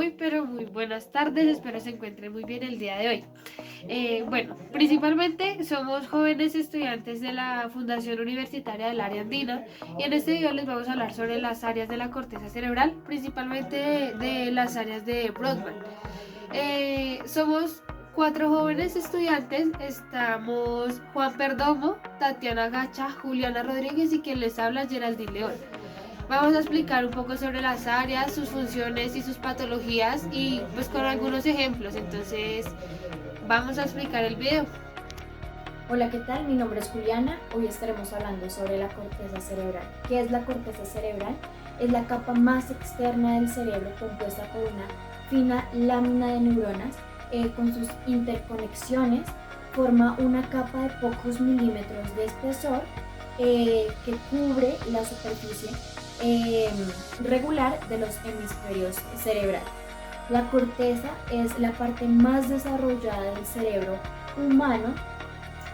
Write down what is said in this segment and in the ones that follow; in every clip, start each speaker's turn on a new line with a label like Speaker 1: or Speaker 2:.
Speaker 1: pero muy buenas tardes, espero se encuentren muy bien el día de hoy. Principalmente somos jóvenes estudiantes de la Fundación Universitaria del Área Andina y en este video les vamos a hablar sobre las áreas de la corteza cerebral, principalmente de las áreas de Brodmann. Somos cuatro jóvenes estudiantes, estamos Juan Perdomo, Tatiana Gacha, Juliana Rodríguez y quien les habla Geraldine León. Vamos a explicar un poco sobre las áreas, sus funciones y sus patologías y pues con algunos ejemplos. Entonces, vamos a explicar el video.
Speaker 2: Hola, ¿qué tal? Mi nombre es Juliana. Hoy estaremos hablando sobre la corteza cerebral. ¿Qué es la corteza cerebral? Es la capa más externa del cerebro compuesta por una fina lámina de neuronas con sus interconexiones. Forma una capa de pocos milímetros de espesor que cubre la superficie regular de los hemisferios cerebrales. La corteza es la parte más desarrollada del cerebro humano.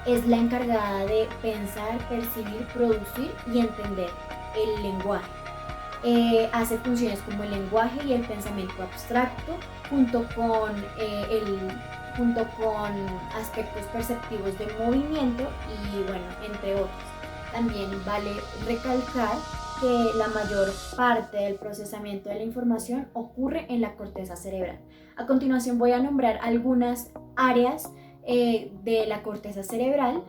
Speaker 2: Es la encargada de pensar, percibir, producir y entender el lenguaje. Hace funciones como el lenguaje y el pensamiento abstracto, junto con aspectos perceptivos de movimiento y bueno, entre otros. También vale recalcar que la mayor parte del procesamiento de la información ocurre en la corteza cerebral. A continuación voy a nombrar algunas áreas de la corteza cerebral,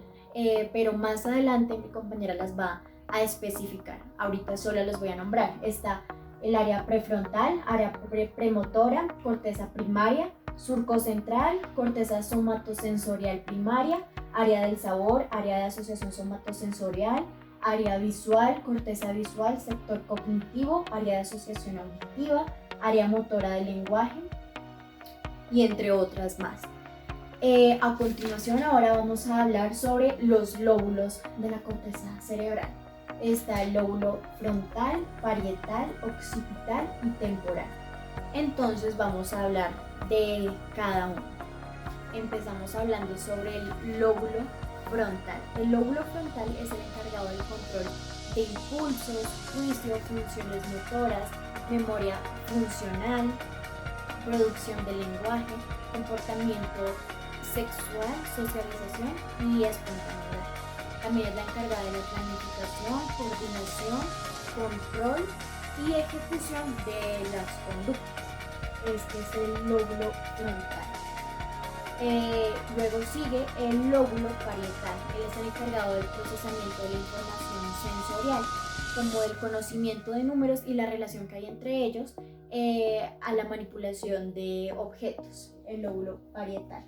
Speaker 2: pero más adelante mi compañera las va a especificar. Ahorita solo los voy a nombrar. Está el área prefrontal, área premotora, corteza primaria, surco central, corteza somatosensorial primaria, área del sabor, área de asociación somatosensorial, área visual, corteza visual, sector cognitivo, área de asociación auditiva, área motora del lenguaje y entre otras más. A continuación ahora vamos a hablar sobre los lóbulos de la corteza cerebral. Está el lóbulo frontal, parietal, occipital y temporal. Entonces vamos a hablar de cada uno. Empezamos hablando sobre el lóbulo frontal. El lóbulo frontal es el encargado del control de impulsos, juicio, funciones motoras, memoria funcional, producción del lenguaje, comportamiento sexual, socialización y espontaneidad. También es la encargada de la planificación, coordinación, control y ejecución de las conductas. Este es el lóbulo frontal. Luego sigue el lóbulo parietal. Él es el encargado del procesamiento de la información sensorial, como el conocimiento de números y la relación que hay entre ellos, a la manipulación de objetos, el lóbulo parietal.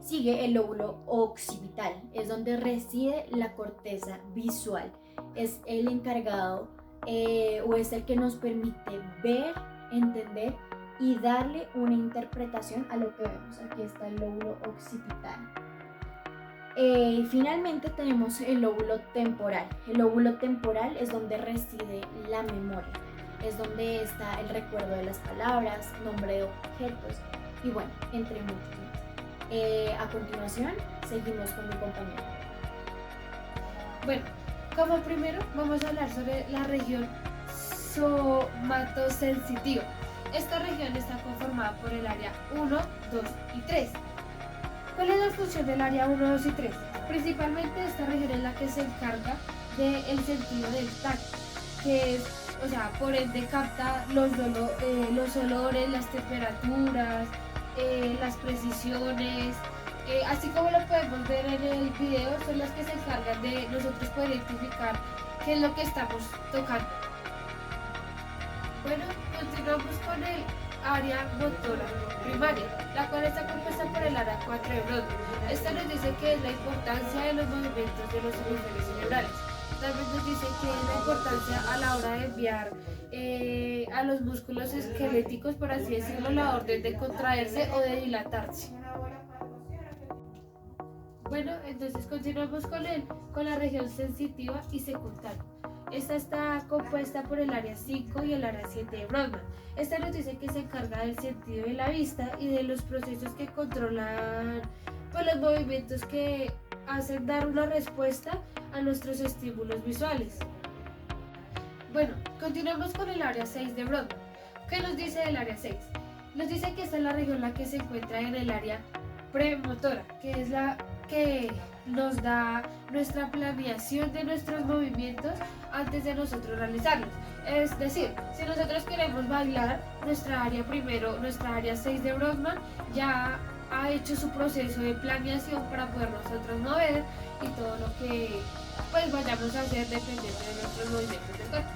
Speaker 2: Sigue el lóbulo occipital, es donde reside la corteza visual. Es el encargado o es el que nos permite ver, entender y darle una interpretación a lo que vemos. Aquí está el lóbulo occipital. Finalmente tenemos el lóbulo temporal. El lóbulo temporal es donde reside la memoria. Es donde está el recuerdo de las palabras, nombre de objetos y bueno, entre muchos más. A continuación, seguimos con mi compañero.
Speaker 1: Bueno, como primero vamos a hablar sobre la región somatosensitiva. Esta región está conformada por el área 1, 2 y 3. ¿Cuál es la función del área 1, 2 y 3? Principalmente esta región es la que se encarga del sentido del tacto, que es, por ende capta los olores, las temperaturas, las precisiones, así como lo podemos ver en el video, son las que se encargan de nosotros poder identificar qué es lo que estamos tocando. Bueno, continuamos con el área motora primaria, la cual está compuesta por el área 4 de Brodmann. Esta nos dice que es la importancia de los movimientos de los hemisferios cerebrales. También nos dice que es la importancia a la hora de enviar a los músculos esqueléticos, por así decirlo, la orden de contraerse o de dilatarse. Bueno, entonces continuamos con la región sensitiva y secundaria. Esta está compuesta por el área 5 y el área 7 de Brodmann. Esta nos dice que se encarga del sentido de la vista y de los procesos que controlan los movimientos que hacen dar una respuesta a nuestros estímulos visuales. Bueno, continuamos con el área 6 de Brodmann. ¿Qué nos dice del área 6? Nos dice que esta es la región la que se encuentra en el área premotora, que es la que nos da nuestra planeación de nuestros movimientos antes de nosotros realizarlos. Es decir, si nosotros queremos bailar, nuestra área 6 de Brodmann ya ha hecho su proceso de planeación para poder nosotros mover y todo lo que pues vayamos a hacer dependiendo de nuestros movimientos del cuerpo.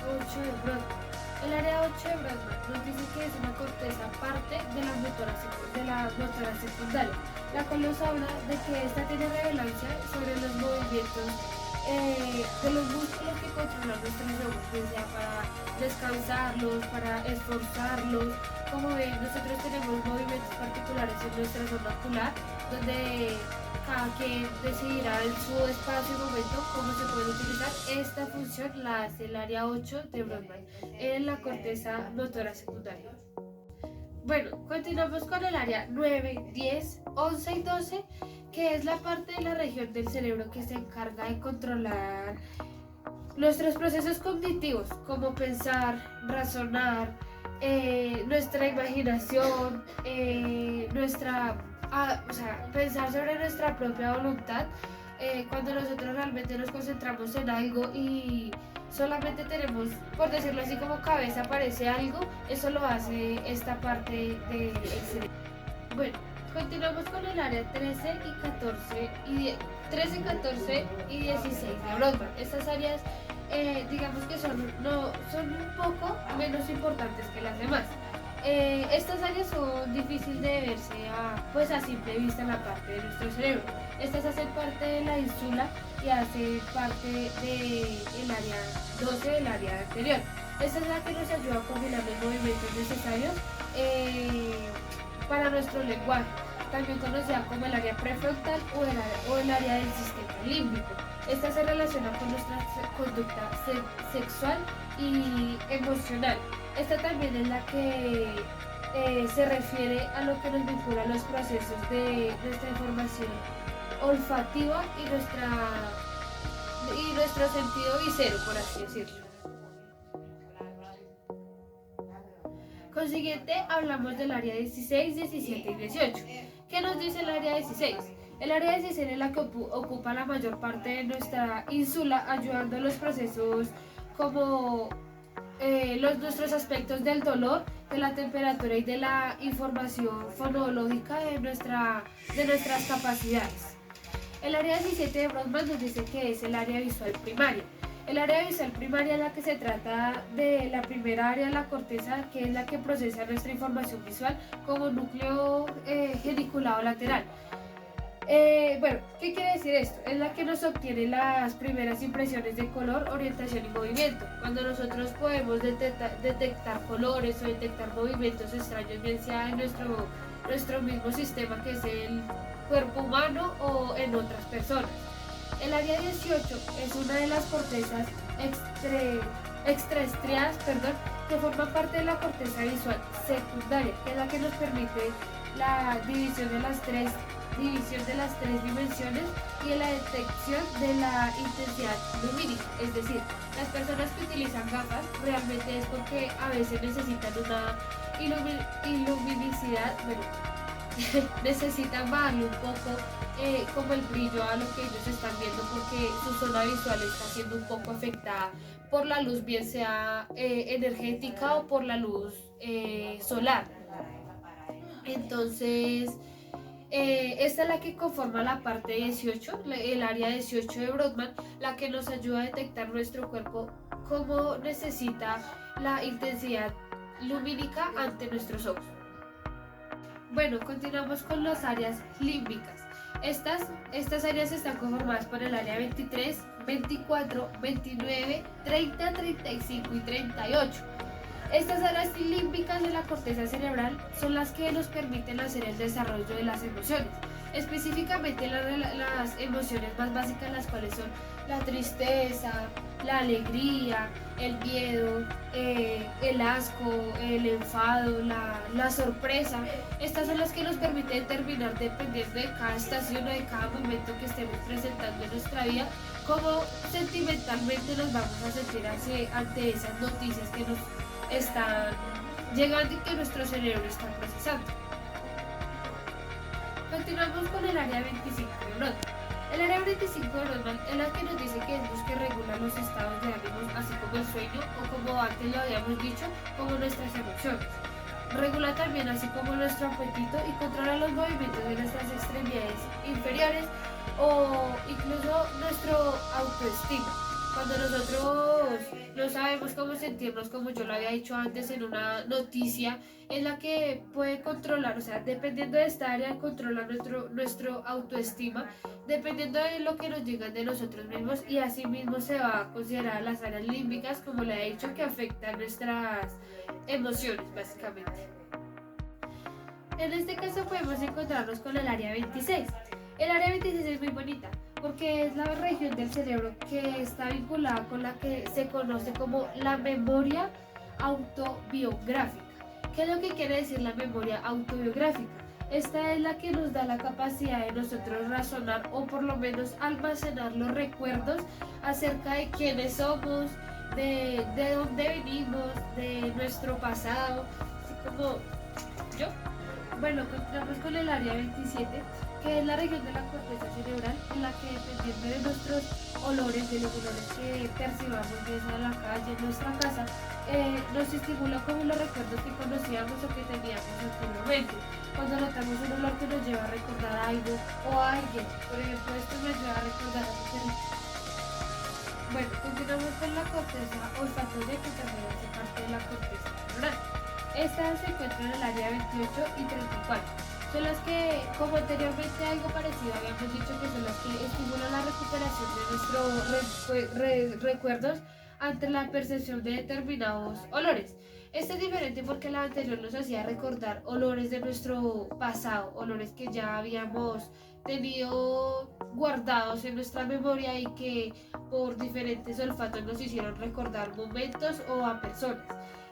Speaker 1: 8 de Brodmann. El área 8 de Brodmann nos dice que es una corteza parte de la motora secundaria, la cual nos habla de que esta tiene relevancia sobre los movimientos de los músculos que controlan nuestros ojos, ya sea para descansarlos, para esforzarlos. Como ven, nosotros tenemos movimientos particulares en nuestra zona ocular, donde cada quien decidirá en su espacio y momento cómo se puede utilizar. Esta función la hace el área 8 de Brodmann en la corteza motora secundaria. Bueno, continuamos con el área 9, 10, 11 y 12, que es la parte de la región del cerebro que se encarga de controlar nuestros procesos cognitivos, como pensar, razonar, nuestra imaginación, pensar sobre nuestra propia voluntad. Cuando nosotros realmente nos concentramos en algo y solamente tenemos, por decirlo así, como cabeza aparece algo, eso lo hace esta parte del cerebro. Bueno, continuamos con el área 13 y 14 y 16 de Brodmann. Estas áreas digamos que son un poco menos importantes que las demás. Estas áreas son difíciles de verse a simple vista en la parte de nuestro cerebro. Estas hacen parte de la ínsula y hacen parte del área 12 del área anterior. Esta es la que nos ayuda a coordinar los movimientos necesarios para nuestro lenguaje, también conocida como el área prefrontal o el área del sistema límbico. Esta se relaciona con nuestra conducta sexual y emocional. Esta también es la que se refiere a lo que nos vincula a los procesos de nuestra información olfativa y nuestro sentido visero, por así decirlo. Consiguiente, hablamos del área 16, 17 y 18. ¿Qué nos dice el área 16? El área 16 es la que ocupa la mayor parte de nuestra ínsula, ayudando a los procesos como nuestros aspectos del dolor, de la temperatura y de la información fonológica de nuestras capacidades. El área 17 de Brodmann nos dice que es el área visual primaria. El área visual primaria es la que se trata de la primera área de la corteza, que es la que procesa nuestra información visual como núcleo geniculado lateral. Bueno, ¿qué quiere decir esto? Es la que nos obtiene las primeras impresiones de color, orientación y movimiento. Cuando nosotros podemos detectar colores o detectar movimientos extraños, bien sea en nuestro mismo sistema, que es el cuerpo humano, o en otras personas. El área 18 es una de las cortezas extraestriadas, que forma parte de la corteza visual secundaria, que es la que nos permite la división de las tres dimensiones y la detección de la intensidad lumínica. Es decir, las personas que utilizan gafas realmente es porque a veces necesitan una iluminicidad, necesitan bajarle un poco como el brillo a lo que ellos están viendo, porque su zona visual está siendo un poco afectada por la luz, bien sea energética o por la luz solar. Entonces, esta es la que conforma la parte 18, el área 18 de Brodmann, la que nos ayuda a detectar nuestro cuerpo cómo necesita la intensidad lumínica ante nuestros ojos. Bueno, continuamos con las áreas límbicas. Estas áreas están conformadas por el área 23, 24, 29, 30, 35 y 38. Estas áreas límbicas de la corteza cerebral son las que nos permiten hacer el desarrollo de las emociones, específicamente las emociones más básicas, las cuales son la tristeza, la alegría, el miedo, el asco, el enfado, la sorpresa. Estas son las que nos permiten determinar, dependiendo de cada estación o de cada momento que estemos presentando en nuestra vida, cómo sentimentalmente nos vamos a sentir ante esas noticias que nos están llegando y que nuestro cerebro está procesando. Continuamos con el área 25 de Neuron. El área 25 de Neuron es la que nos dice que es los que regulan los estados de ánimo, así como el sueño o como antes lo habíamos dicho, como nuestras emociones. Regula también así como nuestro apetito y controla los movimientos de nuestras extremidades inferiores o incluso nuestro autoestima. Cuando nosotros no sabemos cómo sentirnos, como yo lo había dicho antes en una noticia, es la que puede controlar, o sea, dependiendo de esta área, controla nuestro autoestima, dependiendo de lo que nos digan de nosotros mismos, y así mismo se va a considerar las áreas límbicas, como le he dicho, que afectan nuestras emociones, básicamente. En este caso podemos encontrarnos con el área 26. El área 26 es muy bonita porque es la región del cerebro que está vinculada con la que se conoce como la memoria autobiográfica. ¿Qué es lo que quiere decir la memoria autobiográfica? Esta es la que nos da la capacidad de nosotros razonar o por lo menos almacenar los recuerdos acerca de quiénes somos, de dónde venimos, de nuestro pasado, así como yo. Bueno, continuamos con el área 27, que es la región de la corteza cerebral, en la que dependiendo de nuestros olores, de los olores que percibamos desde la calle, en nuestra casa, nos estimula como los recuerdos que conocíamos o que teníamos anteriormente. Cuando notamos un olor que nos lleva a recordar algo o a alguien, por ejemplo, esto me lleva a recordar a mi perrito. Bueno, continuamos con la corteza olfatoria, que también hace parte de la corteza neuronal. Estas se encuentran en el área 28 y 34. Son las que, como anteriormente algo parecido habíamos dicho, que son las que estimulan la recuperación de nuestros recuerdos ante la percepción de determinados olores. Esta es diferente porque la anterior nos hacía recordar olores de nuestro pasado, olores que ya habíamos tenido guardados en nuestra memoria y que por diferentes olfatos nos hicieron recordar momentos o a personas.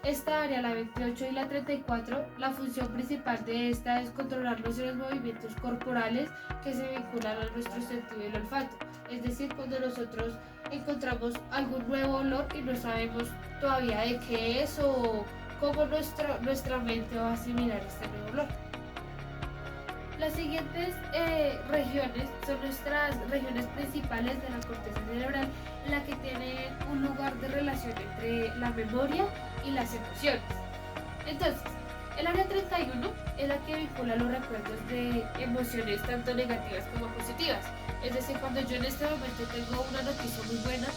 Speaker 1: Esta área, la 28 y la 34, la función principal de esta es controlar nuestros movimientos corporales que se vinculan a nuestro sentido del olfato. Es decir, cuando nosotros encontramos algún nuevo olor y no sabemos todavía de qué es o cómo nuestra mente va a asimilar este nuevo olor. Las siguientes regiones son nuestras regiones principales de la corteza cerebral, en la que tienen un lugar de relación entre la memoria y las emociones. Entonces, el área 31 es la que vincula los recuerdos de emociones tanto negativas como positivas. Es decir, cuando yo en este momento tengo una noticia muy buena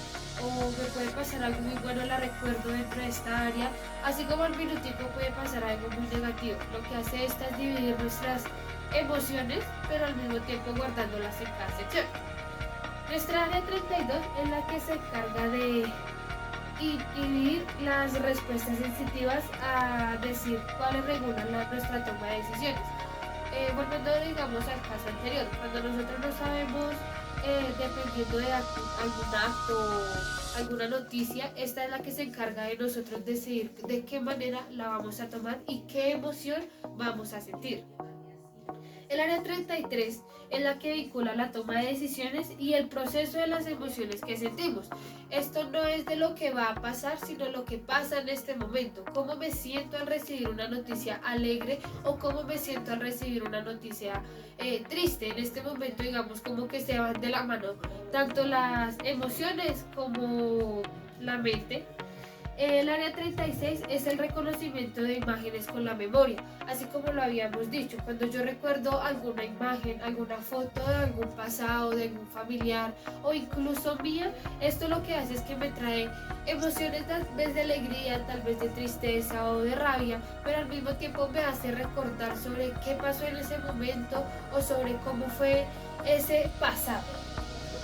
Speaker 1: o me puede pasar algo muy bueno, la recuerdo dentro de esta área, así como al minutico puede pasar algo muy negativo. Lo que hace esta es dividir nuestras emociones, pero al mismo tiempo guardándolas en cada sección. Nuestra área 32 es la que se encarga de inhibir las respuestas sensitivas a decir cuáles regulan nuestra toma de decisiones. Volviendo digamos al caso anterior, cuando nosotros no sabemos, dependiendo de algún acto o alguna noticia, esta es la que se encarga de nosotros decidir de qué manera la vamos a tomar y qué emoción vamos a sentir. El área 33 es la que vincula la toma de decisiones y el proceso de las emociones que sentimos. Esto no es de lo que va a pasar, sino lo que pasa en este momento. Cómo me siento al recibir una noticia alegre o cómo me siento al recibir una noticia triste. En este momento, digamos, como que se van de la mano tanto las emociones como la mente. El área 36 es el reconocimiento de imágenes con la memoria, así como lo habíamos dicho. Cuando yo recuerdo alguna imagen, alguna foto de algún pasado, de algún familiar o incluso mía, esto lo que hace es que me trae emociones tal vez de alegría, tal vez de tristeza o de rabia, pero al mismo tiempo me hace recordar sobre qué pasó en ese momento o sobre cómo fue ese pasado.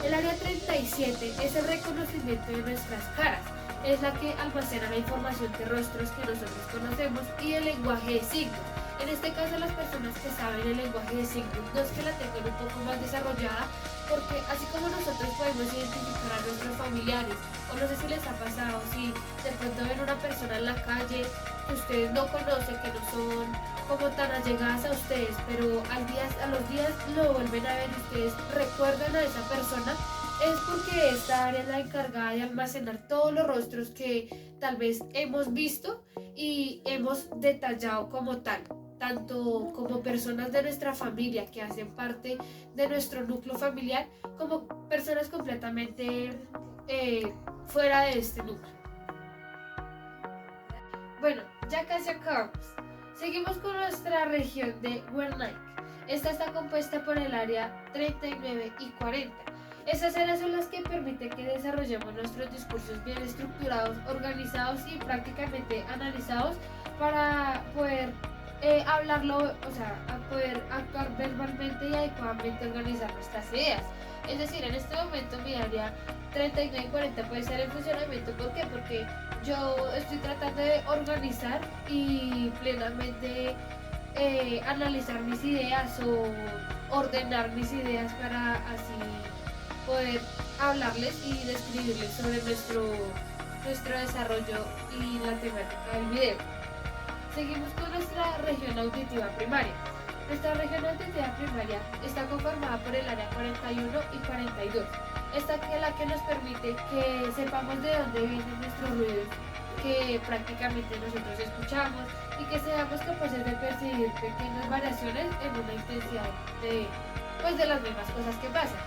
Speaker 1: El área 37 es el reconocimiento de nuestras caras. Es la que almacena la información de rostros que nosotros conocemos y el lenguaje de signos. En este caso, las personas que saben el lenguaje de signos no es que la tengan un poco más desarrollada, porque así como nosotros podemos identificar a nuestros familiares, o no sé si les ha pasado, si de pronto ven una persona en la calle que ustedes no conocen, que no son como tan allegadas a ustedes, pero a los días lo vuelven a ver y ustedes recuerdan a esa persona, es porque esta área es la encargada de almacenar todos los rostros que tal vez hemos visto y hemos detallado como tal, tanto como personas de nuestra familia que hacen parte de nuestro núcleo familiar, como personas completamente fuera de este núcleo. Bueno, ya casi acabamos. Seguimos con nuestra región de Guernica. Esta está compuesta por el área 39 y 40. Estas áreas son las que permiten que desarrollemos nuestros discursos bien estructurados, organizados y prácticamente analizados para poder hablarlo, o sea, a poder actuar verbalmente y adecuadamente organizar nuestras ideas. Es decir, en este momento mi área 39 y 40 puede estar en funcionamiento. ¿Por qué? Porque yo estoy tratando de organizar y plenamente analizar mis ideas o ordenar mis ideas para así poder hablarles y describirles sobre nuestro desarrollo y la temática del video. Seguimos con nuestra región auditiva primaria. Nuestra región auditiva primaria está conformada por el área 41 y 42. Esta es la que nos permite que sepamos de dónde vienen nuestros ruidos, que prácticamente nosotros escuchamos y que seamos capaces de percibir pequeñas variaciones en una intensidad de las mismas cosas que pasan.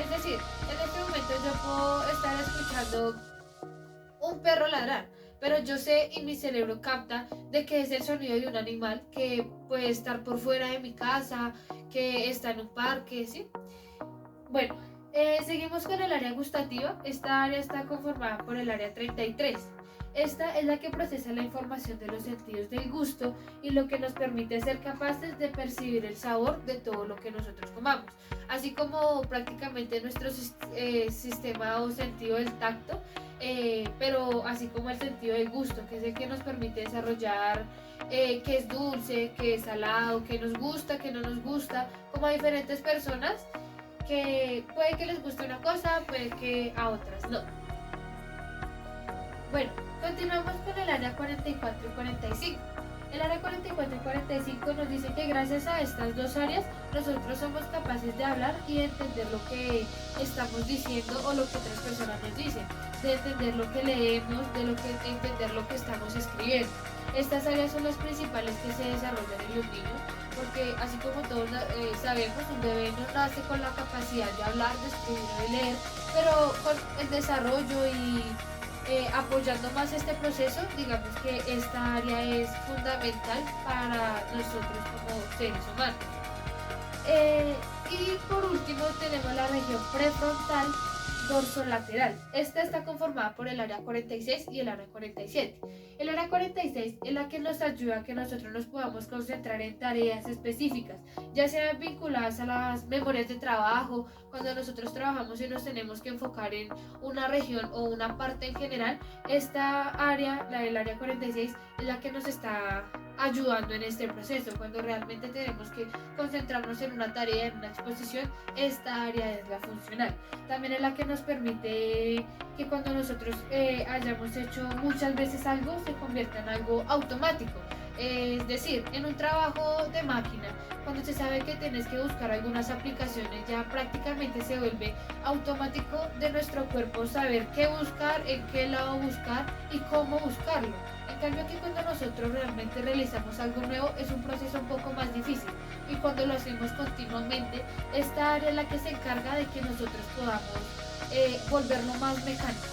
Speaker 1: Es decir, en este momento yo puedo estar escuchando un perro ladrar, pero yo sé y mi cerebro capta de que es el sonido de un animal que puede estar por fuera de mi casa, que está en un parque, ¿sí? Bueno, seguimos con el área gustativa. Esta área está conformada por el área 33. Esta es la que procesa la información de los sentidos del gusto y lo que nos permite ser capaces de percibir el sabor de todo lo que nosotros comamos, así como prácticamente nuestro sistema o sentido del tacto, pero así como el sentido del gusto, que es el que nos permite desarrollar qué es dulce, qué es salado, qué nos gusta, qué no nos gusta, como a diferentes personas que puede que les guste una cosa, puede que a otras no. Bueno, continuamos con el área 44 y 45. El área 44 y 45 nos dice que gracias a estas dos áreas nosotros somos capaces de hablar y de entender lo que estamos diciendo o lo que otras personas nos dicen, de entender lo que leemos, de entender lo que estamos escribiendo. Estas áreas son las principales que se desarrollan en los niños, porque así como todos sabemos, un bebé no nace con la capacidad de hablar, de escribir o de leer, pero con el desarrollo y apoyando más este proceso, digamos que esta área es fundamental para nosotros como seres humanos. Y por último tenemos la región prefrontal dorsolateral. Esta está conformada por el área 46 y el área 47. El área 46 es la que nos ayuda a que nosotros nos podamos concentrar en tareas específicas, ya sean vinculadas a las memorias de trabajo, cuando nosotros trabajamos y nos tenemos que enfocar en una región o una parte en general. Esta área, la del área 46, es la que nos está ayudando en este proceso. Cuando realmente tenemos que concentrarnos en una tarea, en una exposición, esta área es la funcional. También es la que nos permite que cuando nosotros hayamos hecho muchas veces algo, se convierta en algo automático. Es decir, en un trabajo de máquina, cuando se sabe que tienes que buscar algunas aplicaciones, ya prácticamente se vuelve automático de nuestro cuerpo saber qué buscar, en qué lado buscar y cómo buscarlo. En cambio que cuando nosotros realmente realizamos algo nuevo es un proceso un poco más difícil, y cuando lo hacemos continuamente, esta área es la que se encarga de que nosotros podamos volverlo más mecánico.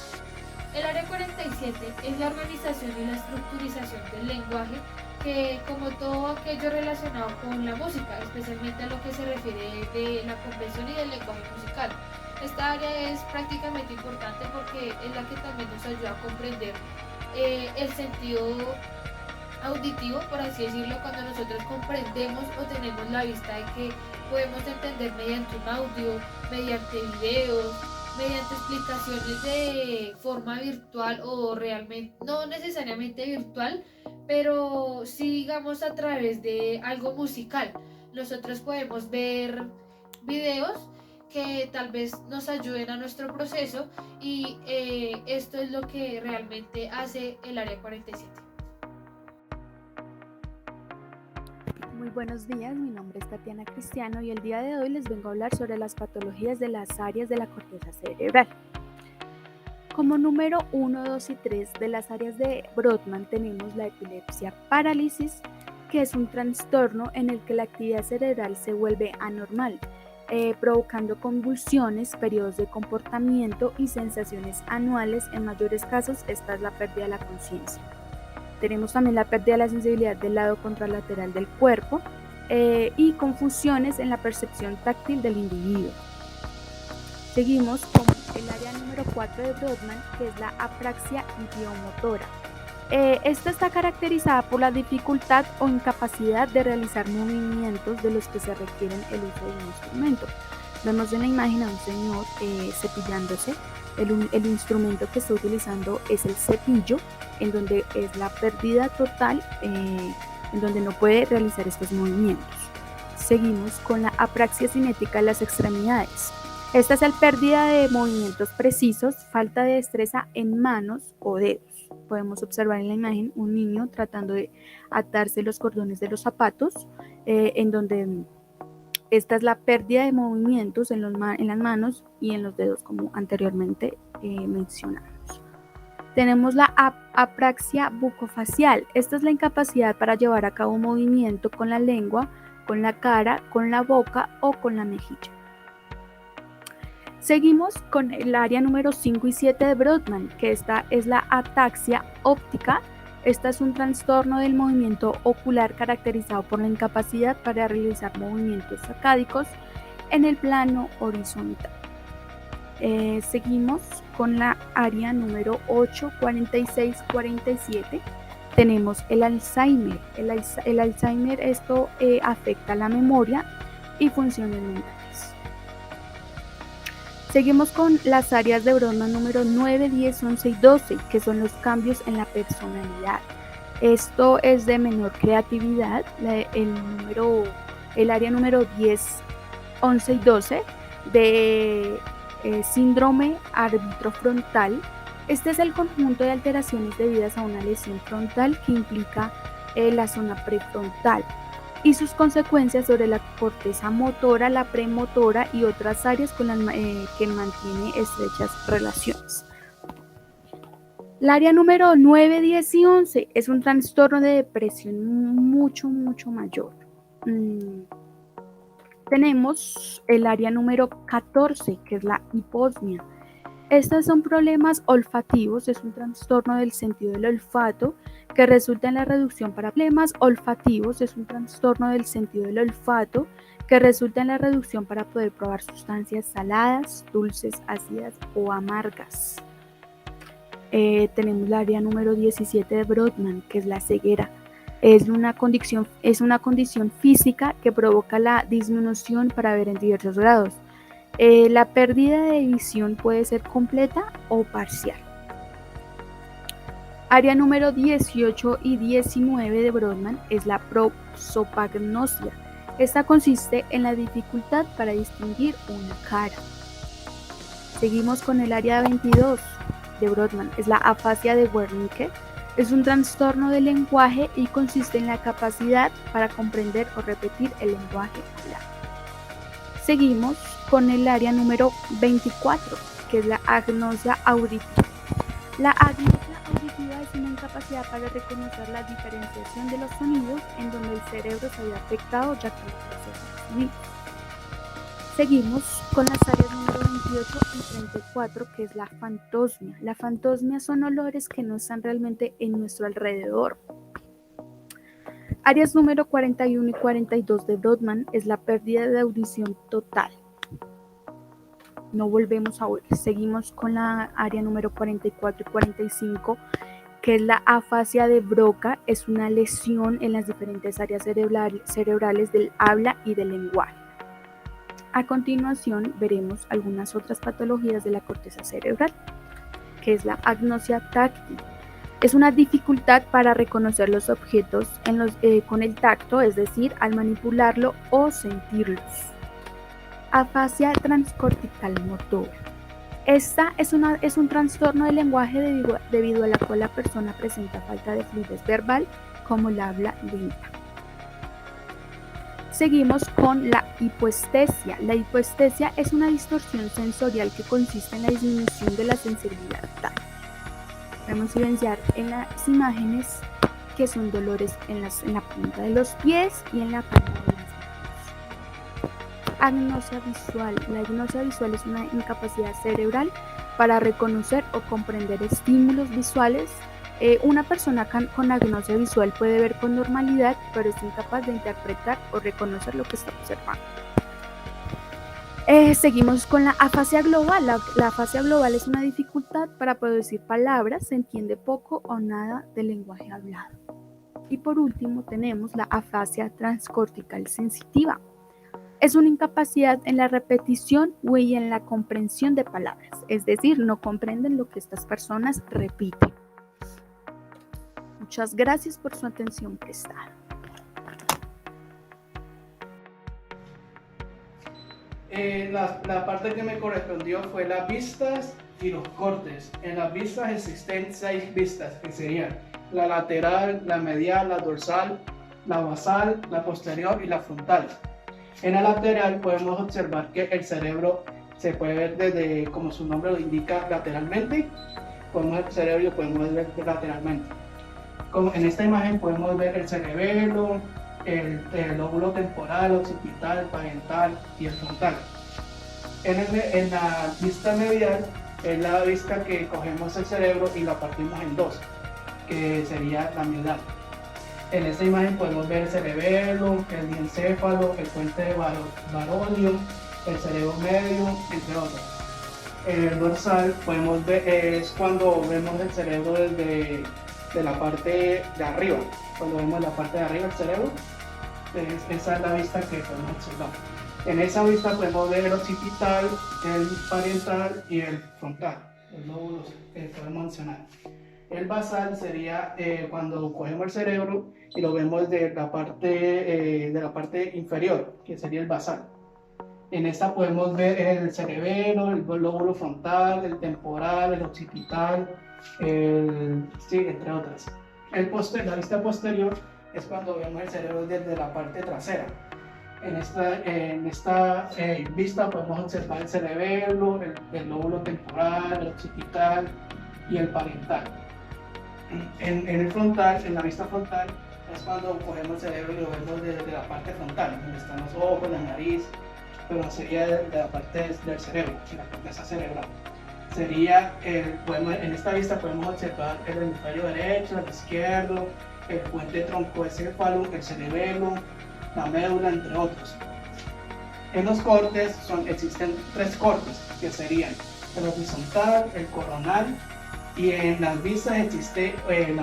Speaker 1: El área 47 es la organización y la estructurización del lenguaje, que como todo aquello relacionado con la música, especialmente a lo que se refiere de la comprensión y del lenguaje musical. Esta área es prácticamente importante porque es la que también nos ayuda a comprender el sentido auditivo, por así decirlo, cuando nosotros comprendemos o tenemos la vista de que podemos entender mediante un audio, mediante videos, mediante explicaciones de forma virtual o realmente, no necesariamente virtual, pero sí digamos a través de algo musical. Nosotros podemos ver videos que tal vez nos ayuden a nuestro proceso y esto es lo que realmente hace el área 47.
Speaker 3: Muy buenos días, mi nombre es Tatiana Cristiano y el día de hoy les vengo a hablar sobre las patologías de las áreas de la corteza cerebral. Como número 1, 2 y 3 de las áreas de Brodmann tenemos la epilepsia parálisis, que es un trastorno en el que la actividad cerebral se vuelve anormal, provocando convulsiones, periodos de comportamiento y sensaciones anuales. En mayores casos, esta es la pérdida de la conciencia. Tenemos también la pérdida de la sensibilidad del lado contralateral del cuerpo y confusiones en la percepción táctil del individuo. Seguimos con el área número 4 de Brodmann, que es la apraxia idiomotora. Esta está caracterizada por la dificultad o incapacidad de realizar movimientos de los que se requieren el uso de un instrumento. Vemos en la imagen a un señor cepillándose. El instrumento que está utilizando es el cepillo, en donde es la pérdida total, en donde no puede realizar estos movimientos. Seguimos con la apraxia cinética de las extremidades. Esta es la pérdida de movimientos precisos, falta de destreza en manos o dedos. Podemos observar en la imagen un niño tratando de atarse los cordones de los zapatos, en donde esta es la pérdida de movimientos en las manos y en los dedos, como anteriormente mencionamos. Tenemos la apraxia bucofacial. Esta es la incapacidad para llevar a cabo un movimiento con la lengua, con la cara, con la boca o con la mejilla. Seguimos con el área número 5 y 7 de Brodmann, que esta es la ataxia óptica. Esta es un trastorno del movimiento ocular caracterizado por la incapacidad para realizar movimientos sacádicos en el plano horizontal. Seguimos con la área número 8, 46, 47. Tenemos el Alzheimer. El Alzheimer, esto afecta la memoria y funciones mentales. Seguimos con las áreas de Brodmann número 9, 10, 11 y 12, que son los cambios en la personalidad. Esto es de menor creatividad. El área número 10, 11 y 12 de síndrome árbitro-frontal. Este es el conjunto de alteraciones debidas a una lesión frontal que implica la zona prefrontal y sus consecuencias sobre la corteza motora, la premotora y otras áreas con las que mantiene estrechas relaciones. El área número 9, 10 y 11 es un trastorno de depresión mucho mayor. Tenemos el área número 14, que es la hiposmia. Estos son problemas olfativos, es un trastorno del sentido del olfato que resulta en la reducción para problemas olfativos, es un trastorno del sentido del olfato que resulta en la reducción para poder probar sustancias saladas, dulces, ácidas o amargas. Tenemos el área número 17 de Brodmann, que es la ceguera. Es una condición física que provoca la disminución para ver en diversos grados. La pérdida de visión puede ser completa o parcial. Área número 18 y 19 de Brodmann es la prosopagnosia. Esta consiste en la dificultad para distinguir una cara. Seguimos con el área 22 de Brodmann, es la afasia de Wernicke. Es un trastorno del lenguaje y consiste en la capacidad para comprender o repetir el lenguaje hablado. Seguimos con el área número 24, que es la agnosia auditiva. La agnosia auditiva es una incapacidad para reconocer la diferenciación de los sonidos en donde el cerebro se había afectado ya que no procesa sonidos. Seguimos con las áreas número 28 y 34, que es la fantosmia. La fantosmia son olores que no están realmente en nuestro alrededor. Áreas número 41 y 42 de Brodmann es la pérdida de audición total. No volvemos a oír. Seguimos con la área número 44 y 45, que es la afasia de Broca. Es una lesión en las diferentes áreas cerebrales del habla y del lenguaje. A continuación veremos algunas otras patologías de la corteza cerebral, que es la agnosia táctil. Es una dificultad para reconocer los objetos con el tacto, es decir, al manipularlo o sentirlos. Afasia transcortical motora. Esta es un trastorno del lenguaje debido a la cual la persona presenta falta de fluidez verbal, como la habla lenta. Seguimos con la hipoestesia. La hipoestesia es una distorsión sensorial que consiste en la disminución de la sensibilidad táctil. Podemos evidenciar en las imágenes que son dolores en la punta de los pies y en la palma de las manos. Agnosia visual. La agnosia visual es una incapacidad cerebral para reconocer o comprender estímulos visuales. Una persona con agnosia visual puede ver con normalidad, pero es incapaz de interpretar o reconocer lo que está observando. Seguimos con la afasia global. La afasia global es una dificultad para producir palabras, se entiende poco o nada del lenguaje hablado. Y por último tenemos la afasia transcortical sensitiva. Es una incapacidad en la repetición y en la comprensión de palabras, es decir, no comprenden lo que estas personas repiten. Muchas gracias por su atención prestada.
Speaker 4: La parte que me correspondió fue las vistas y los cortes. En las vistas existen 6 vistas, que serían la lateral, la medial, la dorsal, la basal, la posterior y la frontal. En la lateral podemos observar que el cerebro se puede ver desde, como su nombre lo indica, lateralmente. Podemos ver el cerebro y lo podemos ver lateralmente. Como en esta imagen podemos ver el cerebelo, el lóbulo temporal, occipital, parietal y el frontal. En la vista medial es la vista que cogemos el cerebro y la partimos en 2, que sería la medial. En esta imagen podemos ver el cerebelo, el diencéfalo, el puente de Barolio, el cerebro medio, entre otros. En el dorsal podemos ver, es cuando vemos el cerebro desde la parte de arriba. Cuando vemos la parte de arriba del cerebro, esa es la vista que podemos observar. En esa vista podemos ver el occipital, el parietal y el frontal, los lóbulos que podemos mencionar. El basal sería cuando cogemos el cerebro y lo vemos de la parte inferior, que sería el basal. En esta podemos ver el cerebelo, el lóbulo frontal, el temporal, el occipital, entre otras. La vista posterior es cuando vemos el cerebro desde la parte trasera. En esta vista podemos observar el cerebelo, el lóbulo temporal, el occipital y el parietal. En el frontal, en la vista frontal, es cuando cogemos el cerebro y lo vemos desde la parte frontal, donde están los ojos, la nariz, pero sería de la parte del cerebro, de la corteza cerebral. En esta vista podemos observar el hemisferio derecho, el izquierdo, el puente troncoencéfalo, el cerebelo, la médula, entre otros. En los cortes existen 3 cortes, que serían el horizontal, el coronal, y en las vistas existe el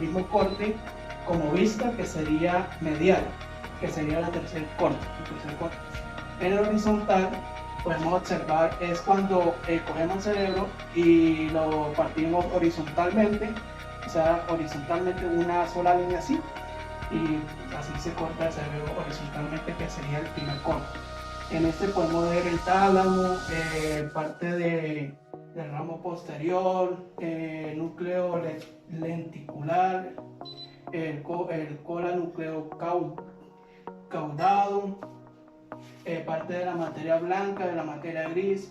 Speaker 4: mismo corte como vista, que sería medial, que sería el tercer corte. En el horizontal podemos observar es cuando cogemos el cerebro y lo partimos horizontalmente, o sea, horizontalmente una sola línea así, y así se corta el cerebro horizontalmente, que sería el primer corte. En este podemos ver el tálamo, parte del ramo posterior, núcleo lenticular, el cola núcleo caudado, parte de la materia blanca, de la materia gris.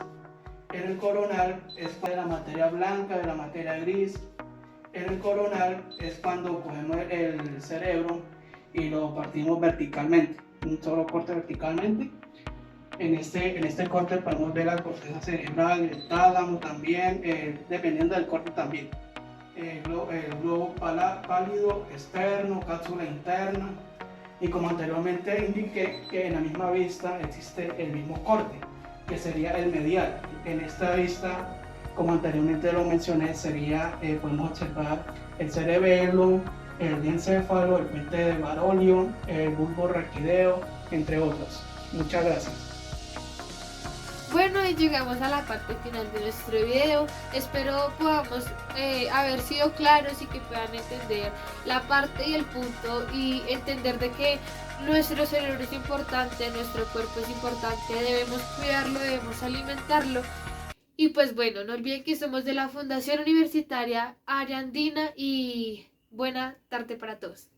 Speaker 4: En el coronal es parte de la materia blanca, de la materia gris. En el coronal es cuando cogemos el cerebro y lo partimos verticalmente, un solo corte verticalmente. En este corte podemos ver la corteza cerebral, el tálamo también, dependiendo del corte también. El globo pálido externo, cápsula interna. Y como anteriormente indiqué, que en la misma vista existe el mismo corte, que sería el medial. En esta vista, como anteriormente lo mencioné, podemos observar el cerebelo, el diencéfalo, el puente de Barolio, el bulbo raquídeo, entre otros. Muchas gracias.
Speaker 1: Bueno, y llegamos a la parte final de nuestro video. Espero podamos haber sido claros y que puedan entender la parte y el punto, y entender de que nuestro cerebro es importante, nuestro cuerpo es importante, debemos cuidarlo, debemos alimentarlo. Y pues bueno, no olviden que somos de la Fundación Universitaria Área Andina, y buena tarde para todos.